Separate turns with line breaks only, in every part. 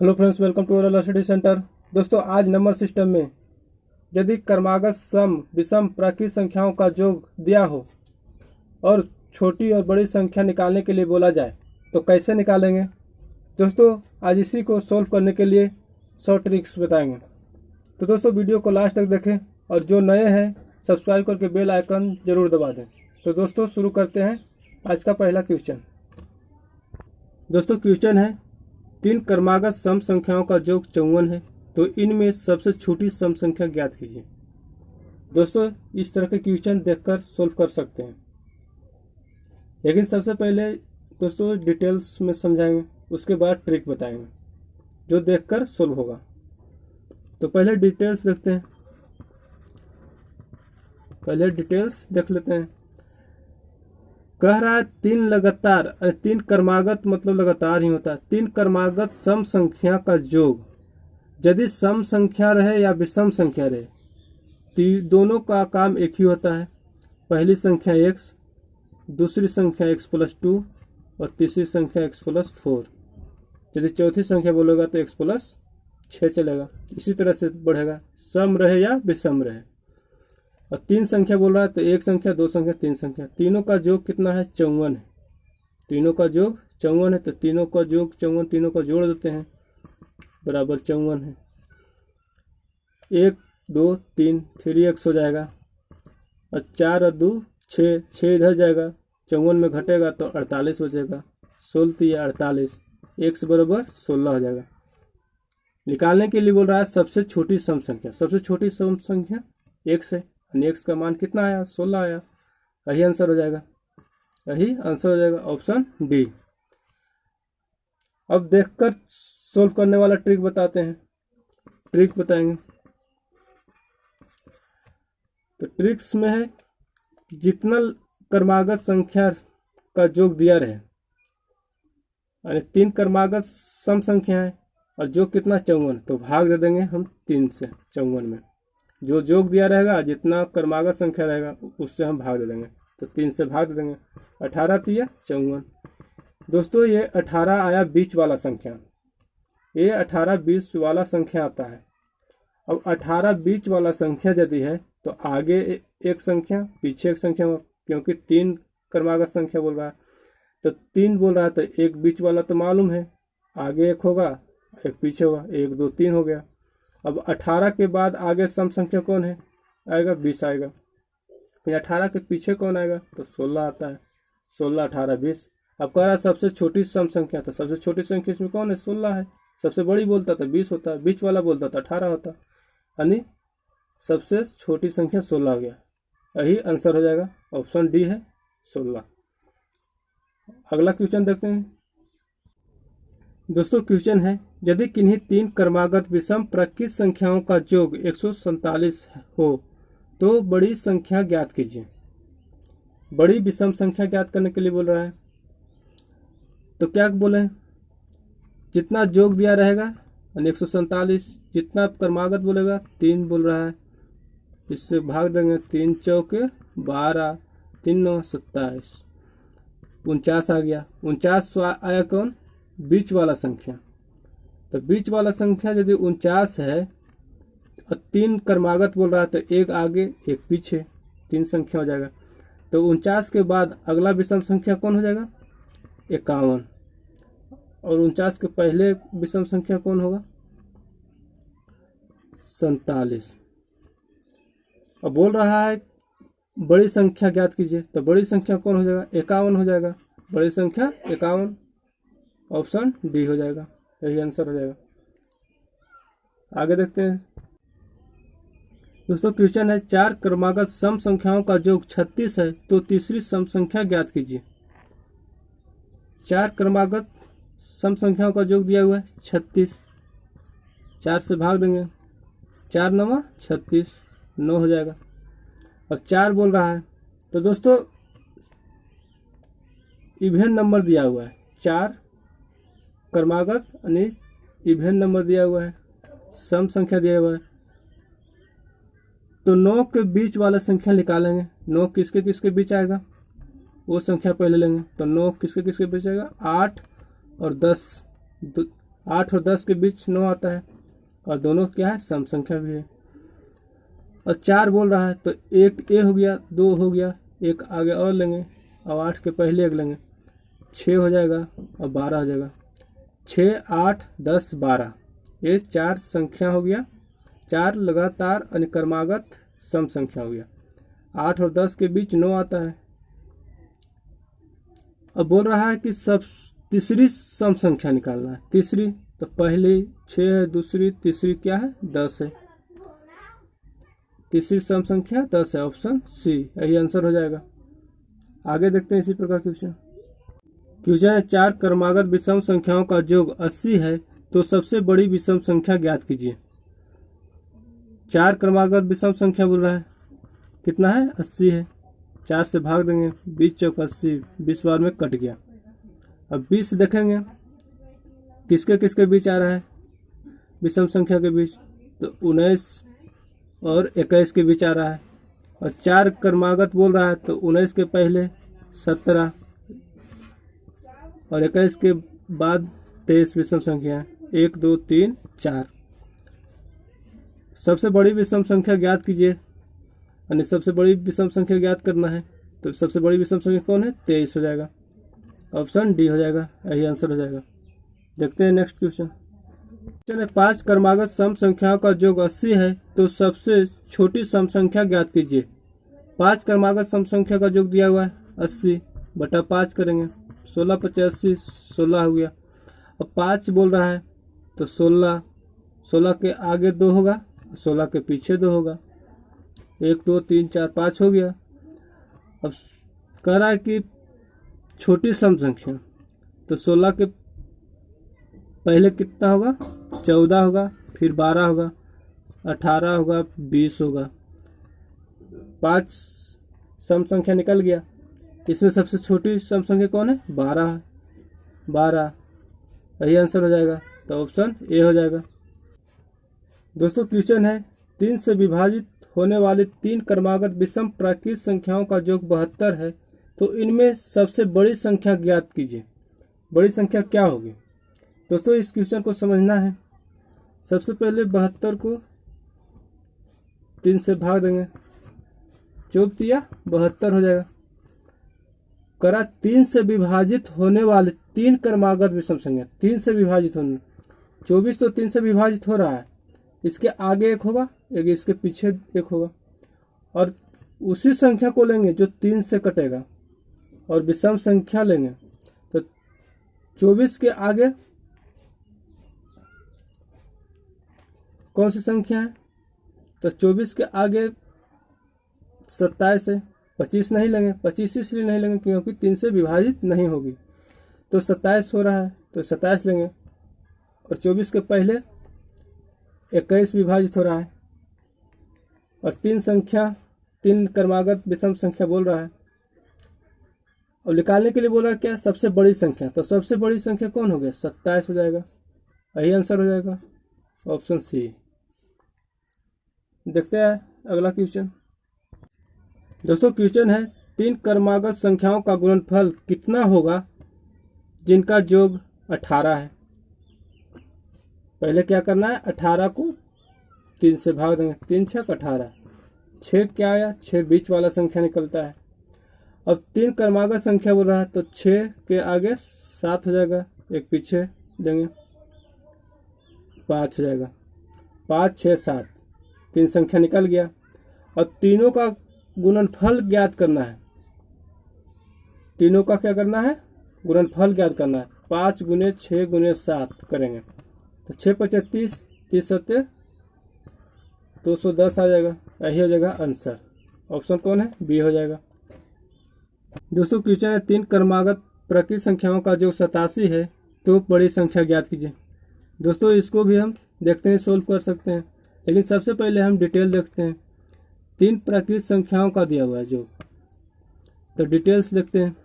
Hello friends, welcome to oral study centre. दोस्तों, आज number system में यदि क्रमागत सम विषम प्राकृत संख्याओं का योग दिया हो और छोटी और बड़ी संख्या निकालने के लिए बोला जाए तो कैसे निकालेंगे। दोस्तों, आज इसी को सोल्व करने के लिए 100 ट्रिक्स बताएंगे। तो दोस्तों, वीडियो को लास्ट तक देखें और जो नए हैं सब्सक्राइब करके बेल आइकन जरूर दबा दें। तो दोस्तों, शुरू करते हैं आज का पहला क्वेश्चन। दोस्तों, क्वेश्चन है 3 क्रमागत सम संख्याओं का योग 54 है, तो इनमें सबसे छोटी सम संख्या ज्ञात कीजिए। दोस्तों, इस तरह के क्वेश्चन देखकर सोल्व कर सकते हैं, लेकिन सबसे पहले दोस्तों डिटेल्स में समझाएंगे, उसके बाद ट्रिक बताएंगे जो देखकर सोल्व होगा। तो पहले डिटेल्स देखते हैं। पहले डिटेल्स देख लेते हैं। कह रहा है 3 लगातार, 3 क्रमागत मतलब लगातार ही होता है। 3 क्रमागत सम संख्या का योग यदि सम संख्या रहे या विषम संख्या रहे तो दोनों का काम एक ही होता है। पहली संख्या x, दूसरी संख्या x + 2 और तीसरी संख्या x + 4। यदि चौथी संख्या बोलेगा तो x + 6 चलेगा। इसी तरह से बढ़ेगा, सम रहे या विषम रहे। और 3 संख्या बोल रहा है तो 1 संख्या, 2 संख्या, 3 संख्या, तीनों का योग कितना है? 54 है। तीनों का योग 54 है, तो तीनों का योग 54, तीनों का जोड़ देते हैं बराबर 54 है। 1 2 3 3x हो जाएगा और 4 और 2 6, 6 इधर जाएगा, 54 में घटेगा तो 48 बचेगा। 16 या 48, x बराबर 16 हो जाएगा। निकालने के लिए बोल रहा है सबसे छोटी सम संख्या। सबसे छोटी सम संख्या x है, x का मान कितना आया? 16 आया। यही आंसर हो जाएगा, यही आंसर हो जाएगा ऑप्शन डी। अब देखकर सोल्व करने वाला ट्रिक बताते हैं, ट्रिक बताएंगे। तो ट्रिक्स में है कि जितना क्रमागत संख्या का योग दिया रहे, यानी 3 क्रमागत सम संख्या है और योग कितना? 54, तो भाग दे देंगे हम 3 से 54 में। जो योग दिया रहेगा, जितना क्रमागत संख्या रहेगा उससे हम भाग दे देंगे, तो 3 से भाग दे देंगे। 18 3 54। दोस्तों, ये 18 आया बीच वाला संख्या, ये 18 बीच वाला संख्या आता है। अब 18 बीच वाला संख्या यदि है तो आगे एक संख्या, पीछे एक संख्या, क्योंकि 3 क्रमागत संख्या बोल रहा है तो 3 बोल रहा है, तो एक बीच वाला तो मालूम है, आगे एक होगा, एक पीछे होगा, 1 2 3 हो गया। अब 18 के बाद आगे सम संख्या कौन है? आएगा 20 आएगा। फिर 18 के पीछे कौन आएगा? तो 16 आता है। 16 18 20। अब कह रहा सबसे छोटी सम संख्या, तो सबसे छोटी संख्या इसमें कौन है? 16 है। सबसे बड़ी बोलता तो 20 होता, बीच वाला बोलता तो 18 होता, यानी सबसे छोटी संख्या 16 हो गया। यही आंसर हो जाएगा, ऑप्शन डी है 16। अगला क्वेश्चन देखते हैं। दोस्तों, क्वेश्चन है यदि किन्हीं 3 क्रमागत विषम प्राकृत संख्याओं का योग 147 हो तो बड़ी संख्या ज्ञात कीजिए। बड़ी विषम संख्या ज्ञात करने के लिए बोल रहा है, तो क्या बोले? जितना योग दिया रहेगा 147, जितना क्रमागत बोलेगा 3 बोल रहा है, इससे भाग देंगे। 3 चौके 12, 3 9 27, 49 आ गया। 49 आया कौन? बीच वाला संख्या। तो बीच वाला संख्या यदि 49 है और 3 क्रमागत बोल रहा है तो एक आगे एक पीछे, 3 संख्या हो जाएगा। तो 49 के बाद अगला विषम संख्या कौन हो जाएगा? 51। और 49 के पहले विषम संख्या कौन होगा? 47। अब बोल रहा है बड़ी संख्या ज्ञात कीजिए, तो बड़ी संख्या कौन हो जाएगा? 51 हो जाएगा। बड़ी संख्या 51, ऑप्शन डी हो जाएगा, यही आंसर हो जाएगा। आगे देखते हैं। दोस्तों, क्वेश्चन है 4 क्रमागत सम संख्याओं का योग 36 है तो तीसरी सम संख्या ज्ञात कीजिए। 4 क्रमागत सम संख्याओं का योग दिया हुआ है 36, 4 से भाग देंगे, 4 9 36, 9 हो जाएगा। अब 4 बोल रहा है, तो दोस्तों इवेन नंबर दिया हुआ है, 4 क्रमागत यानी इवेन नंबर दिया हुआ है, सम संख्या दिया हुआ है, तो 9 के बीच वाला संख्या निकालेंगे। 9 किसके किसके बीच आएगा? वो संख्या पहले लेंगे, तो 9 किसके किसके बीच आएगा? 8 और 10 8 और 10 के बीच 9 आता है और दोनों क्या है, सम संख्या भी है। और 4 बोल रहा है तो एक ए हो गया, 2 हो गया, एक आगे और लेंगे और 8 के पहले एक लेंगे, 6 हो जाएगा और 12 हो जाएगा। 6, 8, 10, 12 ये 4 संख्या हो गया, 4 लगातार अनुक्रमागत सम संख्या हो गया। 8 और 10 के बीच 9 आता है। अब बोल रहा है कि सब तीसरी सम संख्या निकालना है। तीसरी तो पहली 6 है, दूसरी तीसरी क्या है, 10 है। तीसरी सम संख्या 10 है, ऑप्शन सी यही आंसर हो जाएगा। आगे देखते हैं इसी प्रकार क्वेश्चन। क्वेश्चन है 4 क्रमागत विषम संख्याओं का योग 80 है तो सबसे बड़ी विषम संख्या ज्ञात कीजिए। 4 क्रमागत विषम संख्या बोल रहा है, कितना है, 80 है। 4 से भाग देंगे, 20 चौक 80, 20 बार में कट गया। अब 20 देखेंगे किसके किसके बीच आ रहा है, विषम संख्या के बीच, तो 19 और 21 के बीच आ रहा है। और 4 क्रमागत बोल रहा है तो 19 के पहले 17 और 21 के बाद 23 विषम संख्या है, 1, 2, 3, 4। सबसे बड़ी विषम संख्या ज्ञात कीजिए, यानी सबसे बड़ी विषम संख्या ज्ञात करना है। तो सबसे बड़ी विषम संख्या कौन है, 23 हो जाएगा, ऑप्शन डी हो जाएगा, यही आंसर हो जाएगा। देखते हैं नेक्स्ट क्वेश्चन। चलिए 5 क्रमागत सम संख्याओं का योग 80 है तो सबसे छोटी सम संख्या ज्ञात कीजिए। 5 क्रमागत सम संख्या का योग दिया हुआ है 80 बटा 5 करेंगे, 16 85 16 हो गया। अब 5 बोल रहा है तो 16 के आगे 2 होगा, 16 के पीछे 2 होगा, 1 2 3 4 5 हो गया। अब कह रहा है कि छोटी सम संख्या, तो 16 के पहले कितना होगा, 14 होगा, फिर 12 होगा, 18 होगा, 20 होगा। 5 सम संख्या निकल गया। इसमें सबसे छोटी सम संख्या कौन है, 12 है, 12 यही आंसर हो जाएगा, तो ऑप्शन ए हो जाएगा। दोस्तों क्वेश्चन है 3 से विभाजित होने वाली 3 क्रमागत विषम प्राकृत संख्याओं का योग 72 है तो इनमें सबसे बड़ी संख्या ज्ञात कीजिए। बड़ी संख्या क्या होगी दोस्तों, इस क्वेश्चन को समझना है। सबसे पहले 72 को 3 से भाग देंगे, 24 दिया 72 हो जाएगा। करा 3 से विभाजित होने वाले 3 क्रमागत विषम संख्या, 3 से विभाजित होने, 24 तो 3 से विभाजित हो रहा है, इसके आगे एक होगा, एक इसके पीछे एक होगा, और उसी संख्या को लेंगे जो 3 से कटेगा और विषम संख्या लेंगे। तो 24 के आगे कौन सी संख्या है, तो 24 के आगे 27 है, 25 नहीं लेंगे, 25 इसलिए नहीं लेंगे क्योंकि 3 से विभाजित नहीं होगी, तो 27 हो रहा है तो 27 लेंगे। और 24 के पहले 21 विभाजित हो रहा है, और 3 क्रमागत विषम संख्या बोल रहा है। और निकालने के लिए बोल रहा है क्या, सबसे बड़ी संख्या, तो सबसे बड़ी संख्या कौन हो गया, 27 हो जाएगा, यही आंसर हो जाएगा, ऑप्शन सी। देखते हैं अगला क्वेश्चन। दोस्तों क्वेश्चन है 3 क्रमागत संख्याओं का गुणनफल कितना होगा जिनका योग 18 है। पहले क्या करना है, 18 को 3 से भाग देंगे, 3 6 18, 6 क्या आया, 6 बीच वाला संख्या निकलता है। अब 3 क्रमागत संख्या बोल रहा है तो 6 के आगे 7 हो जाएगा, एक पीछे देंगे, 5 हो जाएगा, 5 6 7 3 संख्या निकल गया। और तीनों का गुणनफल ज्ञात करना है। तीनों का क्या करना है, गुणनफल ज्ञात करना है। 5 गुने 6 गुने 7 करेंगे तो 6 25 30, 30 7 210 आ जाएगा, यही हो जाएगा आंसर। ऑप्शन कौन है, बी हो जाएगा। दोस्तों क्वेश्चन है 3 क्रमागत प्राकृत संख्याओं का जो 87 है तो बड़ी संख्या ज्ञात कीजिए। दोस्तों इसको भी हम देखते हैं, सोल्व कर सकते हैं, लेकिन सबसे पहले हम डिटेल देखते हैं। 3 प्राकृत संख्याओं का दिया हुआ है जो, तो डिटेल्स देखते हैं।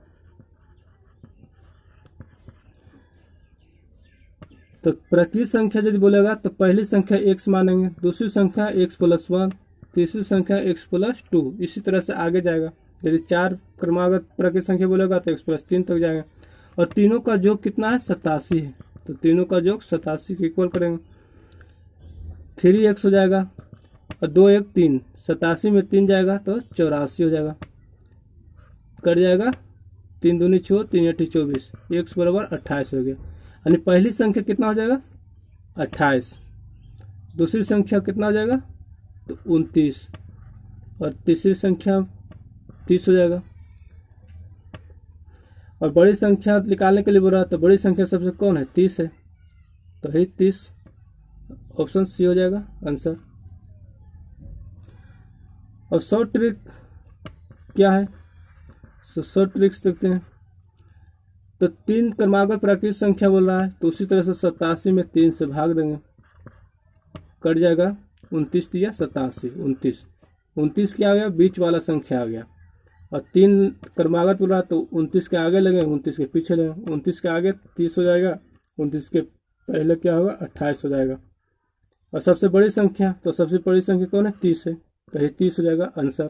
तो प्राकृत संख्या यदि बोलेगा तो पहली संख्या x मानेंगे, दूसरी संख्या x + 1, तीसरी संख्या x + 2, इसी तरह से आगे जाएगा। यदि 4 क्रमागत प्राकृत संख्या बोलेगा तो x + 3 तक जाएगा। और तीनों का योग कितना है, 87 है, तो तीनों का योग 87 के इक्वल करेंगे। 3x हो जाएगा और 2 1 3, 87 में 3 जाएगा तो 84 हो जाएगा, कट जाएगा, 3 दूनी 6, 3 8 24, x बराबर 28 हो गया। यानी पहली संख्या कितना हो जाएगा 28, दूसरी संख्या कितना हो जाएगा तो 29 और तीसरी संख्या 30 हो जाएगा। और बड़ी संख्या निकालने के लिए बोल रहा है तो बड़ी संख्या सबसे कौन है 30 है, तो ही 30, ऑप्शन सी हो जाएगा आंसर। और शॉर्ट ट्रिक क्या है, शॉर्ट ट्रिक्स देखते हैं। तो 3 क्रमागत प्राकृतिक संख्या बोल रहा है तो उसी तरह से 87 में 3 से भाग देंगे, कट जाएगा, 29 दिया 87, 29 क्या आ गया, बीच वाला संख्या आ गया। और 3 क्रमागत बोल रहा तो 29 के आगे लगे, 29 के पीछे लगे, 29 के आगे 30 हो जाएगा, 29 के पहले क्या होगा 28 हो जाएगा। और सबसे बड़ी संख्या, तो सबसे बड़ी संख्या कौन है 30 है, तो ये 30 हो जाएगा आंसर।